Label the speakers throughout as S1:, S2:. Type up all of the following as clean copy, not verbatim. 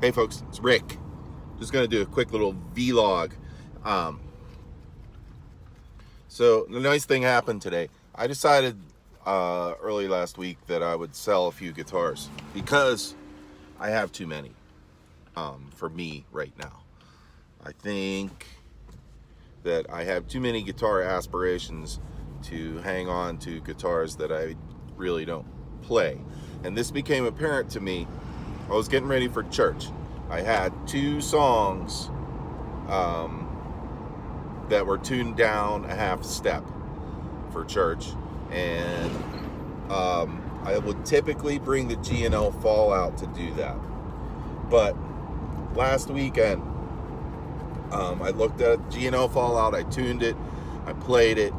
S1: Hey folks, it's Rick. Just gonna do a quick little vlog. So the nice thing happened today. I decided early last week that I would sell a few guitars because I have too many for me right now. I think that I have too many guitar aspirations to hang on to guitars that I really don't play. And this became apparent to me. I was getting ready for church. I had two songs that were tuned down a half step for church, and I would typically bring the G&L Fallout to do that. But last weekend, I looked at G&L Fallout, I tuned it, I played it,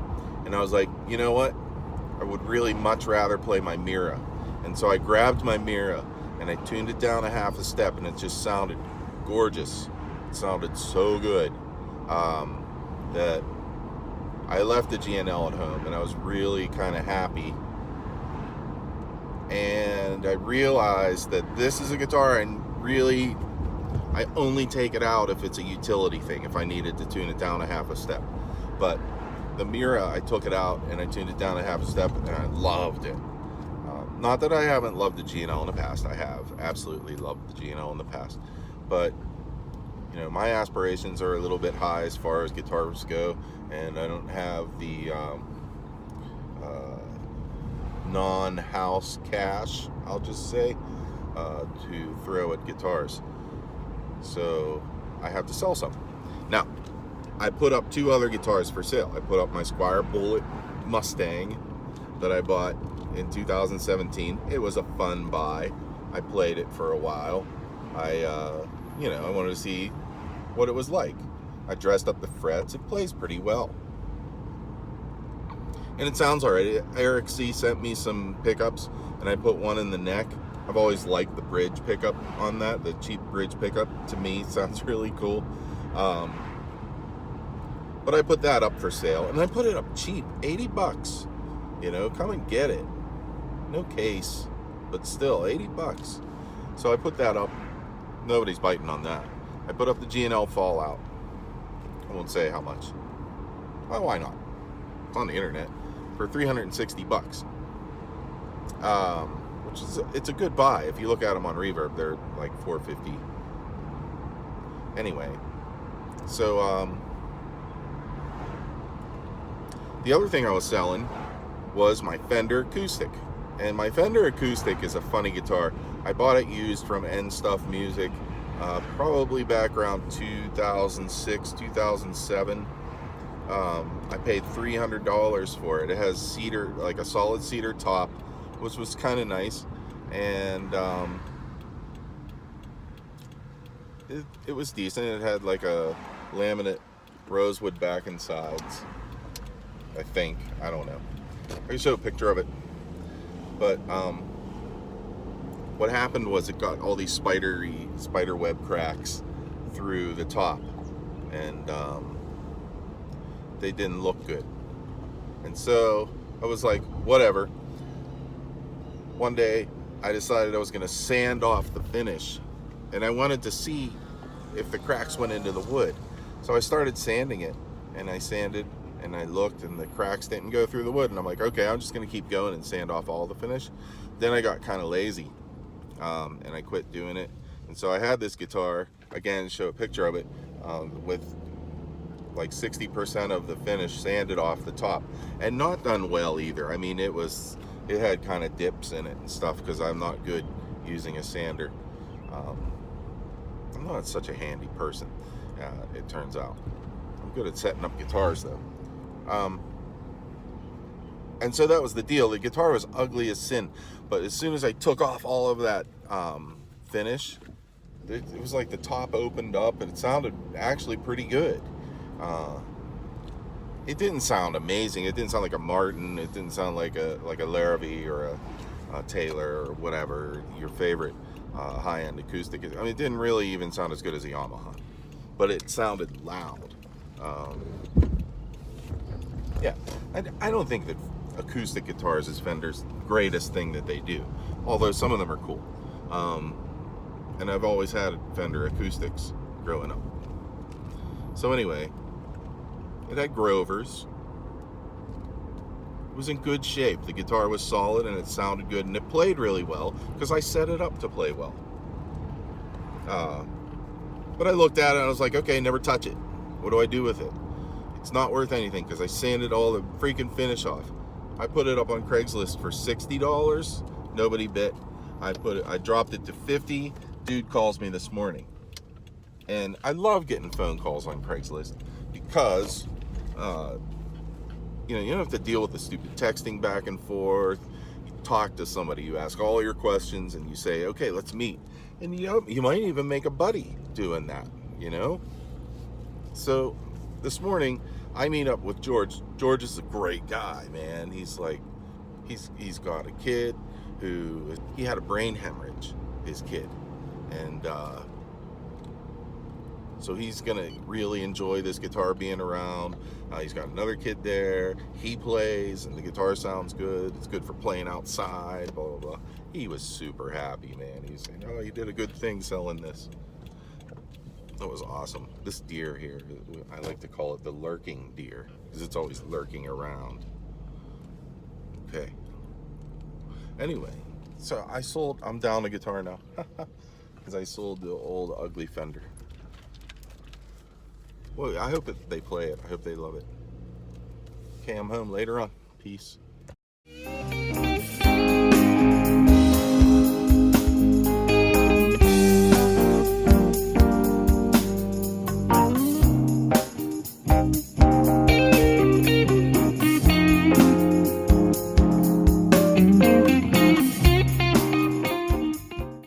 S1: and I was like, you know what? I would really much rather play my Mira. And so I grabbed my Mira and I tuned it down a half a step, and it just sounded gorgeous. It sounded so good that I left the G&L at home, and I was really kind of happy. And I realized that this is a guitar, and really I only take it out if it's a utility thing, if I needed to tune it down a half a step. But the Mira, I took it out and I tuned it down a half a step, and I loved it. Not that I haven't loved the G&L in the past. I have absolutely loved the G&L in the past. But, you know, my aspirations are a little bit high as far as guitars go, and I don't have the non-house cash, I'll just say, to throw at guitars. So I have to sell some. Now, I put up two other guitars for sale. I put up my Squire Bullet Mustang that I bought in 2017. It was a fun buy. I played it for a while. I wanted to see what it was like. I dressed up the frets. It plays pretty well. And it sounds alright. Eric C. sent me some pickups, and I put one in the neck. I've always liked the bridge pickup on that. The cheap bridge pickup, to me, sounds really cool. But I put that up for sale, and I put it up cheap, 80 bucks. You know, come and get it. No case, but still, 80 bucks. So I put that up. Nobody's biting on that. I put up the G&L Fallout. I won't say how much. Well, why not? It's on the internet for 360 bucks. Which is, it's a good buy. If you look at them on Reverb, they're like 450. Anyway, so the other thing I was selling was my Fender Acoustic. And my Fender Acoustic is a funny guitar. I bought it used from End Stuff Music, probably back around 2006, 2007. I paid $300 for it. It has cedar, like a solid cedar top, which was kind of nice. And it was decent. It had like a laminate rosewood back and sides, I think. I don't know. I can show a picture of it. But what happened was it got all these spider web cracks through the top, and they didn't look good. And so I was like, whatever. One day I decided I was going to sand off the finish, and I wanted to see if the cracks went into the wood. So I started sanding it, and I sanded, and I looked, and the cracks didn't go through the wood, and I'm like, okay, I'm just going to keep going and sand off all the finish. Then I got kind of lazy, and I quit doing it. And so I had this guitar, again, show a picture of it, with like 60% of the finish sanded off the top, and not done well either. I mean, it had kind of dips in it and stuff, because I'm not good using a sander. I'm not such a handy person, it turns out. I'm good at setting up guitars though. And so that was the deal. The guitar was ugly as sin, but as soon as I took off all of that finish, it was like the top opened up, and it sounded actually pretty good. It didn't sound amazing. It didn't sound like a Martin. It didn't sound like a Larrabee or a Taylor or whatever your favorite high-end acoustic is. I mean, it didn't really even sound as good as a Yamaha, but it sounded loud. Yeah, I don't think that acoustic guitars is Fender's greatest thing that they do, although some of them are cool. And I've always had Fender acoustics growing up. So anyway, it had Grovers. It was in good shape. The guitar was solid and it sounded good and it played really well because I set it up to play well. But I looked at it and I was like, okay, never touch it. What do I do with it? It's not worth anything because I sanded all the freaking finish off. I put it up on Craigslist for $60. Nobody bit. I dropped it to $50. Dude calls me this morning. And I love getting phone calls on Craigslist because you don't have to deal with the stupid texting back and forth. You talk to somebody, you ask all your questions, and you say, okay, let's meet. And you might even make a buddy doing that, So this morning, I meet up with George. George is a great guy, man. He's got a kid who, he had a brain hemorrhage, his kid. And so he's gonna really enjoy this guitar being around. He's got another kid there. He plays, and the guitar sounds good. It's good for playing outside. Blah blah blah. He was super happy, man. He's saying, "Oh, you did a good thing selling this." That was awesome. This deer here, I like to call it the lurking deer because it's always lurking around. Okay. Anyway, so I'm down a guitar now because I sold the old ugly Fender. Well, I hope that they play it. I hope they love it. Okay, I'm home later on. Peace.